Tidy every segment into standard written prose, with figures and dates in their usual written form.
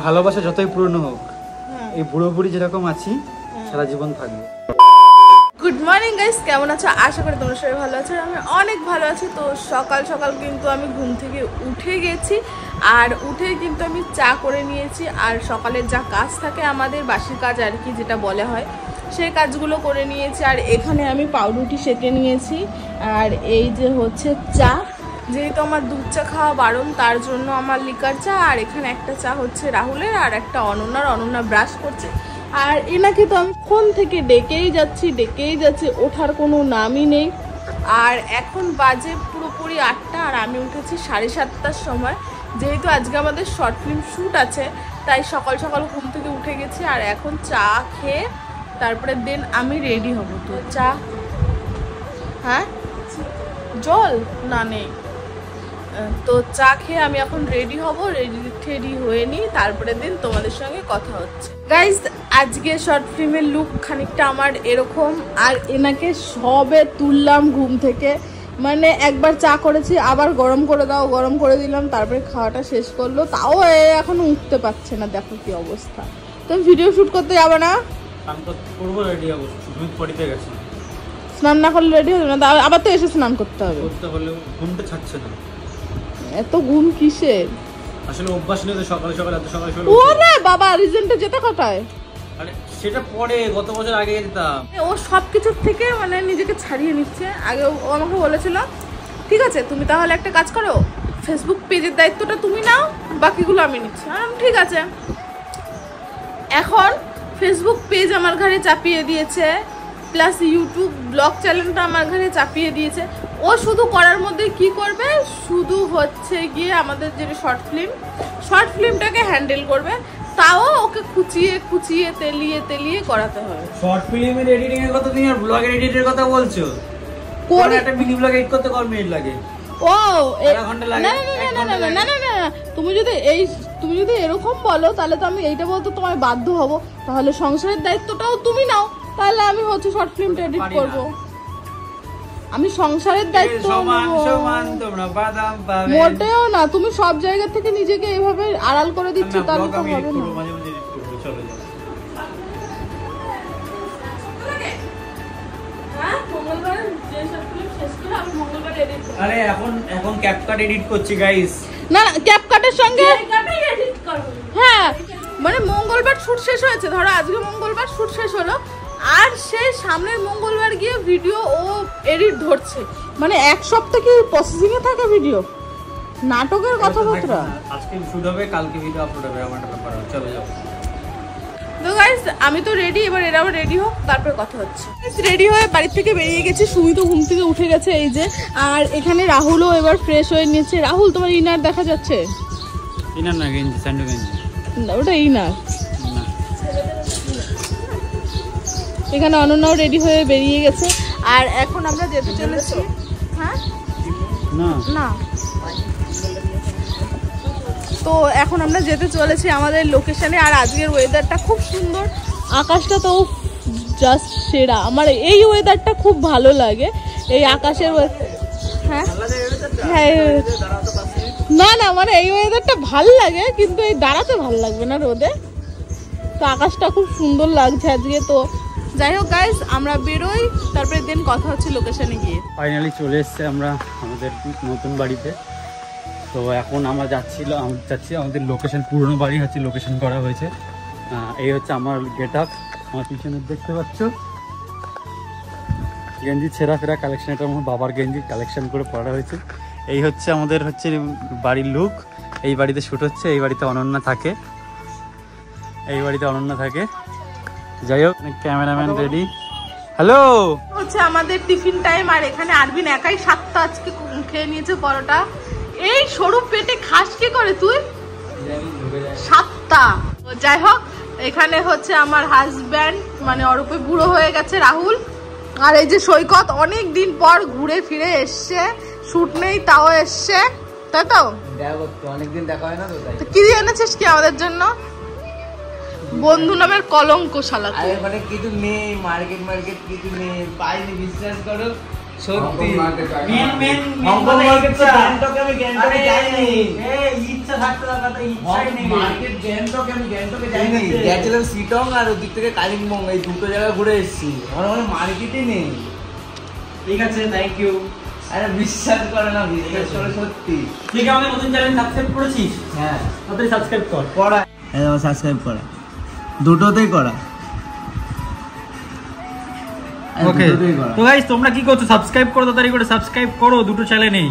ভালোবাসা যতই পুরনো হোক, এই বুড়ো বুড়ি যেরকম আছি সারা জীবন থাকবে। গুড মর্নিং গাইস, কেমন আছো? আশা করি তোমরা সবাই ভালো আছো। আমি অনেক ভালো আছি। তো সকাল সকাল কিন্তু আমি ঘুম থেকে উঠে গেছি, আর উঠে কিন্তু আমি চা করে নিয়েছি। আর সকালের যা কাজ থাকে আমাদের, বাসি কাজ আর কি যেটা বলা হয়, সেই কাজগুলো করে নিয়েছি। আর এখানে আমি পাউরুটি সেঁকে নিয়েছি, আর এই যে হচ্ছে চা। যেহেতু আমার দুধ চা খাওয়া বারণ, তার জন্য আমার লিকার চা। আর এখানে একটা চা হচ্ছে রাহুলের, আর একটা অনন্যা ব্রাশ করছে। আর এনাকে তো আমি ফোন থেকে ডেকেই যাচ্ছি, ওঠার কোনো নামই নেই। আর এখন বাজে পুরোপুরি 8টা, আর আমি উঠেছি 7:30টার সময়। যেহেতু আজকে আমাদের শর্ট ফিল্ম শ্যুট আছে, তাই সকাল সকাল ঘুম থেকে উঠে গেছি। আর এখন চা খেয়ে তারপরে দেন আমি রেডি হব। তো চা, হ্যাঁ জল না নেই, তো চা খেয়ে আমি এখন রেডি হব। রেডি হয়ে নিই, তারপরে দিন তোমাদের সঙ্গে কথা হচ্ছে। গাইজ, আজকে শর্ট ফিল্মের লুক খানিকটা আমার এরকম। আর এনাকে সবে তুললাম ঘুম থেকে, মানে একবার চা করেছি, আবার গরম করে দিলাম, তারপরে খাওয়াটা শেষ করলো, তাও এখন উঠতে পারছে না। দেখো কি অবস্থা। তুমি ভিডিও শুট করতে যাবে না? স্নান না করলে রেডি হবে না, আবার তো এসে স্নান করতে হবে। ঘুমটা ছাড়ছে না, এত ঘুম কিসের? আসলে অভ্যাস নেই তো সকালে এত সকালে। ওরে বাবা, রিজেন্টে যেতে কোথায়? আরে সেটা পরে, গত বছর আগে যেতাম। ও সবকিছুর থেকে মানে নিজেকে ছাড়িয়ে নিচ্ছে। আগে ও আমাকে বলেছিল, ঠিক আছে তুমি তাহলে একটা কাজ করো, ফেসবুক পেজের দায়িত্বটা তুমি নাও, বাকিগুলো আমি নিচ্ছি। ঠিক আছে। এখন ফেসবুক পেজ আমার ঘাড়ে চাপিয়ে দিয়েছে, প্লাস ইউটিউব ব্লগ চ্যানেলটা আমার ঘাড়ে চাপিয়ে দিয়েছে। ও শুধু করার মধ্যে কি করবে, শুধু হচ্ছে গিয়ে আমাদের যে শর্ট ফিল্মটাকে হ্যান্ডেল করবে। তাও ওকে খুচিয়ে তেলিয়ে করাতে হবে। শর্ট ফিল্মের এডিটিং এর কথা তুমি আর ব্লগের এডিটের কথা বলছো? কোন একটা মিনি ব্লগ এডিট করতে কত মিনিট লাগে? ও আধা ঘন্টা লাগে। না, তুমি যদি এরকম বলো, তাহলে তো আমি এইটা বলতে তোমায় বাধ্য হব। তাহলে সংসারের দায়িত্বটাও তুমি নাও, তাহলে আমি হচ্ছে শর্ট ফিল্মটা এডিট করব। আমি সংসারের দায়িত্ব মোটেও না। তুমি সব জায়গা থেকে নিজেকে এইভাবে আড়াল করে দিচ্ছ, তাহলে তো হবে না। আরে এখন ক্যাপকাট এডিট করছি গাইস। না, ক্যাপকাটের সঙ্গে হ্যাঁ, মানে মঙ্গলবার শুট শেষ হয়েছে, ধরো আজকে মঙ্গলবার শুট শেষ হলো, আর সেই সামনের মঙ্গলবার গিয়ে ভিডিও ও এডিট ধরছে। মানে এক সপ্তাহ কি প্রসেসিং এ থাকে ভিডিও? নাটকের কথাবার্তা। আজকে শুট হবে, কালকে ভিডিও আপলোড হবে, আমার ব্যাপার। চলো যাও। তো গাইস, আমি তো রেডি, এবার এরাও রেডি হোক, তারপরে কথা হচ্ছে। রেডি হয়ে বাড়ি থেকে বেরিয়ে গেছি। সুমি তো ঘুম থেকে উঠে গেছে, এই যে। আর এখানে রাহুলও এবার ফ্রেশ হয়ে নিয়েছে। রাহুল, তোমার ইনার দেখা যাচ্ছে? ইনার না, গেঞ্জি, স্যান্ডো গেঞ্জি। না, ওটা ইনার। এখানে অনন্যাও রেডি হয়ে বেরিয়ে গেছে। আর এখন আমরা যেতে চলেছি। হ্যাঁ না, তো এখন আমরা যেতে চলেছি আমাদের লোকেশনে। আর আজকের ওয়েদারটা খুব সুন্দর, আকাশটা তো জাস্ট সেরা। আমার এই ওয়েদারটা খুব ভালো লাগে, এই আকাশের। হ্যাঁ না, মানে এই ওয়েদারটা ভাল লাগে, কিন্তু এই দাঁড়াতে ভাল লাগবে না রোদে। তো আকাশটা খুব সুন্দর লাগছে আজকে। তো যাই হোক গাইস, আমরা বেরোই, তারপরে দিন কথা হচ্ছে লোকেশনে গিয়ে। ফাইনালি চলে এসেছে আমরা আমাদের নতুন বাড়িতে। তো এখন আমরা যাচ্ছি আমাদের লোকেশন, পুরনো বাড়ি হচ্ছে লোকেশন করা হয়েছে। এই হচ্ছে আমার গেট আপ, আমার পিছনে দেখতে পাচ্ছ। গেঞ্জি ছেঁড়া ফেরা কালেকশন, এটা আমার বাবার গেঞ্জি কালেকশন করে পরা হয়েছে। এই হচ্ছে আমাদের বাড়ির লুক। এই বাড়িতে শ্যুট হচ্ছে, এই বাড়িতে অনন্যা থাকে, যাই হোক। Cameraman ready. হ্যালো, হচ্ছে আমাদের টিফিন টাইম। আর এখানে আরবিন একাই 7টা আজকে খেয়ে নিয়েছে পরোটা। এই সরু পেটে খাস কি করে তুই 7টা? যাই হোক, এখানে হচ্ছে আমার হাজব্যান্ড, মানে অরূপে বুড়ো হয়ে গেছে, রাহুল। আর এই যে সৈকত, অনেক দিন পর ঘুরে ফিরে এসছে, শুট নেই তাও এসছে, তাই তো? অনেকদিন দেখা হয় না তো। কি এনেছিস কি আমাদের জন্য? বন্ধু নামের কলঙ্ক শালা। মানে কিছু নেই, মার্কেট কিছু নেই, পাইনি, বিশ্বাস করো। সত্যি মেন হংকং মার্কেট তো গ্যাংটকে আমি গ্যাংটকে যাইনি। ইচ্ছা থাকতে কথা ইচ্ছাই নেই। মার্কেট গ্যাংটকে আমি গ্যাংটকে যাইনি। গেছিলাম শিটং আর ওদিক থেকে কালিম্পং, এই দুটো জায়গা ঘুরে এসেছি। আমার মার্কেটই নেই। ঠিক আছে, থ্যাংক ইউ। আরে বিশ্বাস করে না, বিশ্বাস করে সত্যি। ঠিক আছে, আমাদের নতুন চ্যানেল সাবস্ক্রাইব করেছিস? হ্যাঁ, তাড়াতাড়ি সাবস্ক্রাইব কর। করা একদম সাবস্ক্রাইব করা, দুটোতেই করা। ওকে, তো গাইস তোমরা কি করছো? সাবস্ক্রাইব করো, তাড়াতাড়ি করে সাবস্ক্রাইব করো। দুটো চ্যানেলেই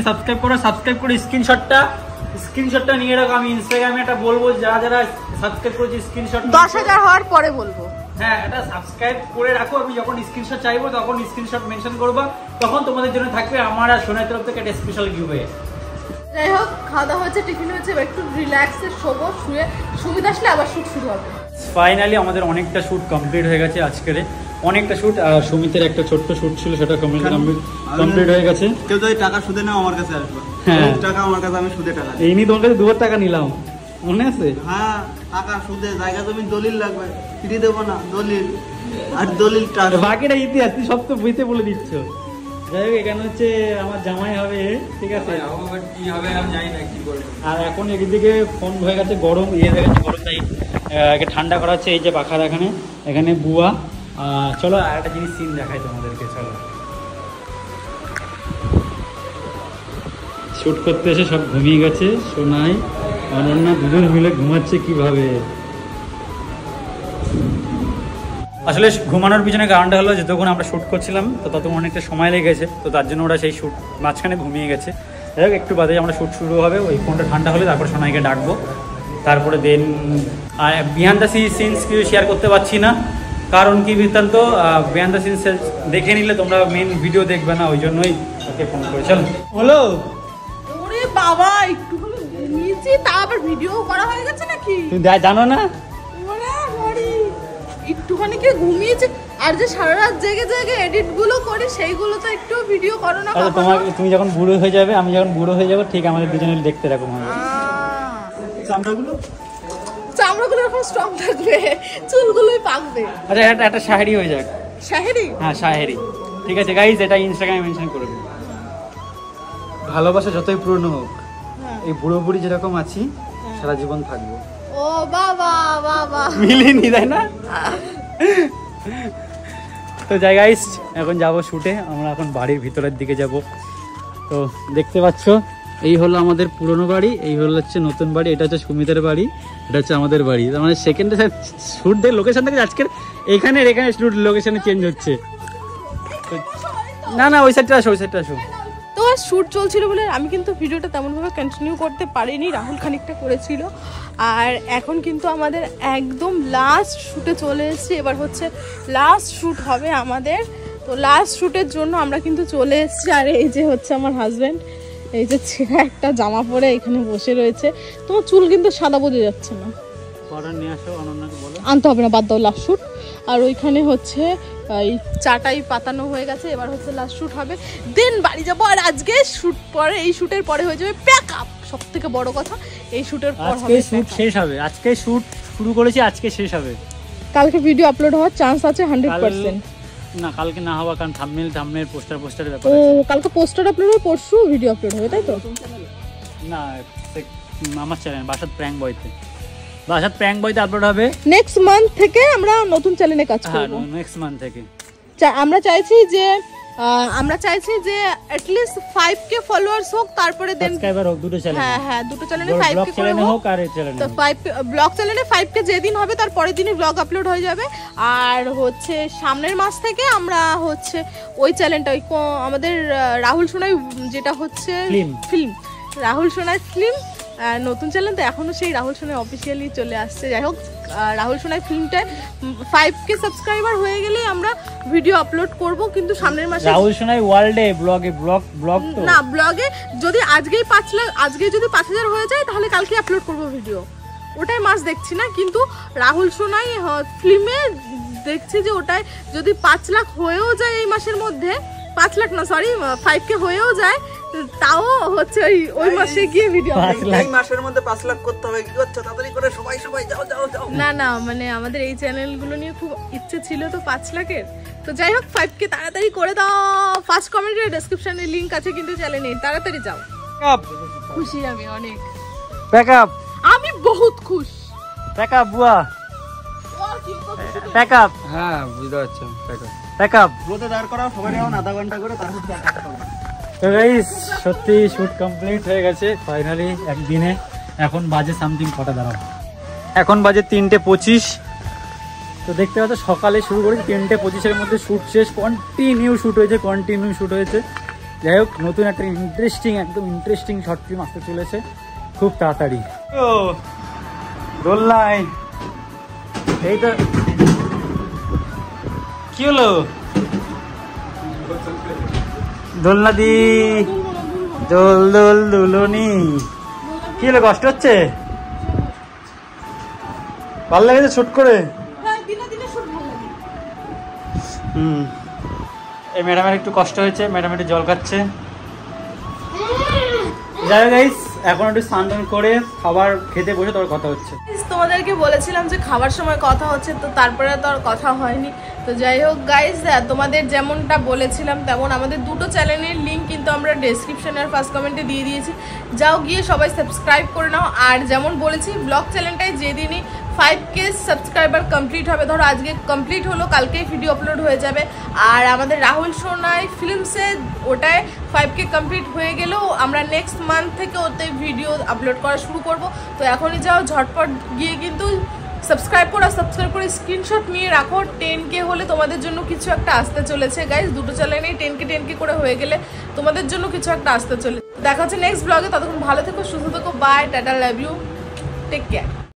সাবস্ক্রাইব করো। সাবস্ক্রাইব করে স্ক্রিনশটটা নিয়ে রাখো। আমি ইনস্টাগ্রামে এটা বলবো, যারা যারা সাবস্ক্রাইব করেছি স্ক্রিনশট 10,000 হওয়ার পরে বলবো। হ্যাঁ, এটা সাবস্ক্রাইব করে রাখো। আমি যখন স্ক্রিনশট চাইবো তখন স্ক্রিনশট মেনশন করবা, তখন তোমাদের জন্য থাকবে আমার আর সোনার তরফ থেকে একটা স্পেশাল গিভওয়ে। যাই হোক, খাওয়া দাওয়া হচ্ছে, টিফিন হচ্ছে, একটু রিল্যাক্সে শোবো, শুয়ে সুবিধা আসলে আবার শুট শুরু হবে। ফাইনালি আমাদের অনেকটা শুট কমপ্লিট হয়ে গেছে আজকের, অনেকটা শুট। আর সুমিতের একটা ছোট্ট শুট ছিল, সেটা কমপ্লিট হয়ে গেছে। কেউ যদি টাকা সুদে নাও আমার কাছে আসবে। হ্যাঁ, টাকা আমার কাছে, আমি সুদে টাকা। এই নিয়ে তোমার কাছে 2 টাকা নিলাম, মনে আছে? হ্যাঁ, টাকা সুদে, জায়গা জমি দলিল লাগবে, ফিরিয়ে দেবো না, দলিল আর দলিল টাকা। বাকিটা ইতিহাস, তুই সব তো বইতে বলে দিচ্ছ। যাই হোক, এখানে হচ্ছে আমার জামাই হবে, ঠিক আছে? কি হবে আমি জানি না কি করে। আর এখন এদিকে ফোন হয়ে গেছে গরম, হয়ে গেছে গরম, তাই ঠান্ডা করা হচ্ছে। এই যে পাখার এখানে বুয়া। চলো আর একটা জিনিস সিন দেখাই তোমাদেরকে। চলো, শুট করতে এসে সব ঘুমিয়ে গেছে। সোনাই অনন্যা দুজন মিলে ঘুমাচ্ছে কিভাবে। আসলে ঘুমানোর পিছনে কারণটা হলো, যতক্ষণ আমরা শ্যুট করছিলাম তো ততক্ষণ অনেকটা সময় লেগেছে, তো তার জন্য ওরা সেই শ্যুট মাঝখানে ঘুমিয়ে গেছে। যাই হোক, একটু বাদে আমরা শ্যুট শুরু হবে। ওই ফোনটা ঠান্ডা হলে তারপর সোনাইকে ডাকবো, তারপরে দেন বিহাইন্ড দ্য সিনস কিছু শেয়ার করতে পারছি না, কারণ কি বৃত্তান্ত, বিহাইন্ড দ্য সিনস দেখে নিলে তোমরা মেন ভিডিও দেখবে না, ওই জন্যই ওকে ফোন করে। চলো, হলো। ওরে বাবা, একটুখানি ঘুমিয়েছি, তা আবার ভিডিও করা হয়ে গেছে নাকি? তুমি জানো না? একটুখানি কি ঘুমিয়েছে, আর যে সারা রাত জেগে জেগে এডিট গুলো করে সেইগুলো তো একটু ভিডিও করো না। তুমি যখন বুড়ো হয়ে যাবে, আমি যখন বুড়ো হয়ে যাবো, ঠিক আমাদের দুজনের দেখতে এরকম হবে। চামড়াগুলো এরকম স্ট্রং থাকবে, চুলগুলোই পাকবে। আচ্ছা, একটা শাহেরি হয়ে যাক। শাহেরি? হ্যাঁ, শাহেরি। ঠিক আছে গাইজ, এটা ইনস্টাগ্রামে মেনশন করে দিন। ভালোবাসা যতই পুরনো হোক, এই বুড়ো বুড়ি যেরকম আছি সারা জীবন থাকবো। ও বাবা বাবা, মিলিনি, তাই না? তো যাই গাইস, এখন যাব শুটে। আমরা এখন বাড়ির ভিতরের দিকে যাব। তো দেখতে পাচ্ছ, এই হলো আমাদের পুরনো বাড়ি, এই হচ্ছে নতুন বাড়ি। এটা হচ্ছে সুমিতের বাড়ি, এটা হচ্ছে আমাদের বাড়ি। আমাদের সেকেন্ডে শুট ডে লোকেশন থেকে আজকের এখানে শুট লোকেশনে চেঞ্জ হচ্ছে। না, ওই সাইডটা আসো। তো শ্যুট চলছিল বলে আমি কিন্তু ভিডিওটা তেমনভাবে কন্টিনিউ করতে পারিনি, রাহুল খানিকটা করেছিল। আর এখন কিন্তু আমাদের একদম লাস্ট শ্যুটে চলে এসেছি। এবার হচ্ছে লাস্ট শ্যুট হবে আমাদের। তো লাস্ট শ্যুটের জন্য আমরা কিন্তু চলে এসেছি। আর এই যে হচ্ছে আমার হাজব্যান্ড, এই যে ছেঁড়া একটা জামা পরে এখানে বসে রয়েছে। তোমার চুল কিন্তু সাদা বোঝা যাচ্ছে না, আনতে হবে না, বাদ দাও, লাস্ট শ্যুট। আর ওইখানে হচ্ছে এই চাটাই পাতানো হয়ে গেছে, এবার হচ্ছে লাস্ট শ্যুট হবে, দেন বাড়ি যাবো। আর আজকে শ্যুট পরে, এই শ্যুটের পরে হয়ে যাবে প্যাক আপ। সব থেকে বড় কথা, এই শ্যুটের পর হবে শ্যুট শেষ হবে। আজকে শ্যুট শুরু করেছি, আজকে শেষ হবে। কালকে ভিডিও আপলোড হওয়ার চান্স আছে 100%। না, কালকে না হওয়া, কারণ থাম্বনেল পোস্টারের ব্যাপার ও, আছে। কালকে পোস্টার আপলোড হবে, পরশু ভিডিও আপলোড হবে, তাই তো? না, আমার চ্যানেল বাসাত প্র্যাঙ্ক বয়তে আপলোড হবে। নেক্সট মান্থ থেকে আমরা নতুন চ্যানেলে কাজ করব। হ্যাঁ, নেক্সট মান্থ থেকে আমরা চাইছি যে at least 5k ফলোয়ার্স হোক, তারপরে দেন সাবস্ক্রাইবার হোক দুটো চ্যানেলে। হ্যাঁ, দুটো চ্যানেলে 5k করে হোক আর এই চ্যানেলে। তো 5 ব্লগ চ্যানেলে 5k যেদিন হবে তার পরের দিনই ব্লগ আপলোড হয়ে যাবে। আর হচ্ছে সামনের মাস থেকে আমরা হচ্ছে ওই চ্যানেলটা, আমাদের রাহুল সোনাই, যেটা হচ্ছে ফিল্ম, রাহুল সোনাই ফিল্ম নতুন চ্যানেল, তো এখনো সেই রাহুল সোনাই অফিসিয়ালি চলে আসছে। যাই হোক, রাহুল সোনাই ফিল্মটায় 5k সাবস্ক্রাইবার হয়ে গেলে আমরা ভিডিও আপলোড করব। কিন্তু সামনের মাসে রাহুল সোনাই ওয়ার্ল্ডে ব্লগ তো না, ব্লগে যদি আজকেই 5 লাখ, আজকে যদি 5000 হয়ে যায় তাহলে কালকে আপলোড করব ভিডিও। ওটাই মাস দেখছি না, কিন্তু রাহুল সোনাই ফিল্মে দেখছি যে ওটাই যদি 5 লাখ হয়েও যায় এই মাসের মধ্যে, 5 লাখ না সরি 5k হয়েও যায়, তাও হচ্ছে ওই মাসে গিয়ে ভিডিও 5 লাখ এই মাসের মধ্যে 5 লাখ করতে হবে, কি করছো তাড়াতাড়ি করে, সবাই সবাই যাও যাও যাও। না মানে আমাদের এই চ্যানেলগুলো নিয়ে খুব ইচ্ছে ছিল তো 5 লাখের। তো যাই হোক 5K তাড়াতাড়ি করে দাও। ফার্স্ট কমেন্টে ডেসক্রিপশনে লিংক আছে কিন্তু চ্যানেলে, তাড়াতাড়ি যাও। খুশি আমি অনেক, প্যাকআপ আমি বহুত খুশ। প্যাকআপ বুয়া, প্যাকআপ। হ্যাঁ বুঝতে পারছো, প্যাকআপ। রোদে দাঁড় করাও, সবাই এখন আধা ঘন্টা করে, তারপর তো গাইস সত্যি শুট কমপ্লিট হয়ে গেছে ফাইনালি একদিনে। এখন বাজে সামথিং কটা দাঁড়াও, এখন বাজে 3:25। তো দেখতে পাচ্ছ সকালে শুরু করেছি, 3:25-এর মধ্যে শ্যুট শেষ। কন্টিনিউ শ্যুট হয়েছে। যাই হোক নতুন একটা একদম ইন্টারেস্টিং শর্ট ফিল্ম আসতে চলেছে খুব তাড়াতাড়ি। ও দোলনাই, এই তো কি হলো দোলনা দি, দোল দোল দুলনি, কি হলো কষ্ট হচ্ছে? ভালো লেগেছে শুট করে? এই ম্যাডামের একটু কষ্ট হয়েছে, ম্যাডাম একটু জল খাচ্ছে। যাই হোক গাইস এখন একটু স্নান করে খাবার খেতে বসে তোর কথা হচ্ছে। তোমাদেরকে বলেছিলাম যে খাবার সময় কথা হচ্ছে, তো তারপরে তো আর কথা হয়নি। তো যাই হোক গাইস, তোমাদের যেমনটা বলেছিলাম তেমন আমাদের দুটো চ্যানেলের লিঙ্ক কিন্তু আমরা ডেসক্রিপশনে আর ফার্স্ট কমেন্টে দিয়ে দিয়েছি। যাও গিয়ে সবাই সাবস্ক্রাইব করে নাও। আর যেমন বলেছি ব্লগ চ্যানেলটায় যেদিনই 5K সাবস্ক্রাইবার কমপ্লিট হবে, ধরো আজকে কমপ্লিট হলো, কালকেই ভিডিও আপলোড হয়ে যাবে। আর আমাদের রাহুল সোনাই ফিল্মসে ওটায় 5K কমপ্লিট হয়ে গেলেও আমরা নেক্সট মান্থ থেকে ওতে ভিডিও আপলোড করা শুরু করব। তো এখনই যাও ঝটপট গিয়ে কিন্তু সাবস্ক্রাইব করে স্ক্রিনশট নিয়ে রাখো। 10K হলে তোমাদের জন্য কিছু একটা আসতে চলেছে গাইজ। দুটো চ্যানেলেই 10K করে হয়ে গেলে তোমাদের জন্য কিছু একটা আসতে চলেছে। দেখা হচ্ছে নেক্সট ব্লগে, ততক্ষণ ভালো থেকো, সুস্থ থেকো, bye, tata, love you, take care.